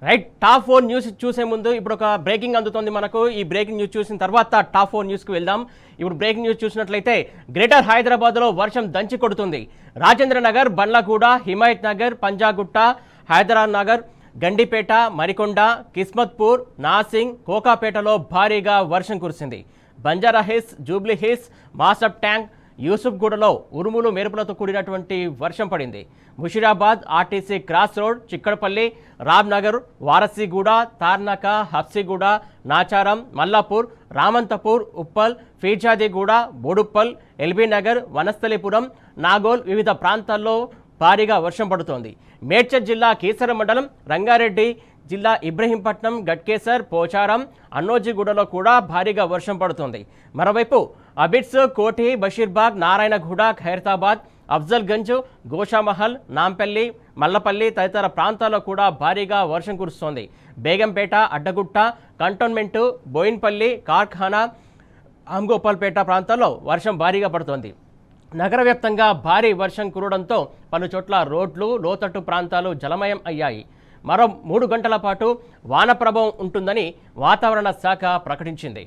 Right, top 4 news చూసే ముందు ఇప్పుడు ఒక బ్రేకింగ్ అందుతోంది మనకు. ఈ బ్రేకింగ్ న్యూస్ చూసిన తర్వాత టాప్ 4 న్యూస్కి వెళ్దాం. ఇప్పుడు బ్రేకింగ్ న్యూస్ చూసినట్లయితే గ్రేటర్ హైదరాబాద్లో వర్షం దంచి కొడుతుంది. రాజేంద్ర నగర్, బండ్లగూడ, హిమాయత్ నగర్, పంజాగుట్ట, హైదరాబాద్ నగర్, గండిపేట, మరికొండ, కిస్మత్పూర్, నాసింగ్, కోకాపేటలో భారీగా వర్షం కురిసింది. బంజారా హిల్స్, జూబ్లీ హిల్స్, మాసబ్ ట్యాంక్, యూసుఫ్గూడలో ఉరుములు మెరుపులతో కూడినటువంటి వర్షం పడింది. ముషిరాబాద్, ఆర్టీసీ క్రాస్ రోడ్, చిక్కడపల్లి, రామ్నగర్, వారసిగూడ, తార్నాక, హబ్సిగూడ, నాచారం, మల్లాపూర్, రామంతపూర్, ఉప్పల్, ఫీర్జాదిగూడ, బోడుప్పల్, ఎల్బీ నగర్, వనస్థలిపురం, నాగోల్ వివిధ ప్రాంతాల్లో భారీగా వర్షం పడుతోంది. మేడ్చల్ జిల్లా కీసర మండలం, రంగారెడ్డి జిల్లా ఇబ్రహీంపట్నం, గట్కేసర్, పోచారం, అన్నోజిగూడలో కూడా భారీగా వర్షం పడుతోంది. మరోవైపు అబిడ్స్, కోఠి, బషీర్బాగ్, నారాయణగూడ, ఖైరతాబాద్, అఫ్జల్గంజ్, గోషామహల్, నాంపల్లి, మల్లపల్లి తదితర ప్రాంతాల్లో కూడా భారీగా వర్షం కురుస్తోంది. బేగంపేట, అడ్డగుట్ట, కంటోన్మెంటు, బోయిన్పల్లి, కార్ఖానా, ఆమ్గోపాల్పేట ప్రాంతాల్లో వర్షం భారీగా పడుతోంది. నగర వ్యాప్తంగా భారీ వర్షం కురవడంతో పలు చోట్ల రోడ్లు, లోతట్టు ప్రాంతాలు జలమయం అయ్యాయి. మరో 3 గంటల పాటు వాన ప్రభావం ఉంటుందని వాతావరణ శాఖ ప్రకటించింది.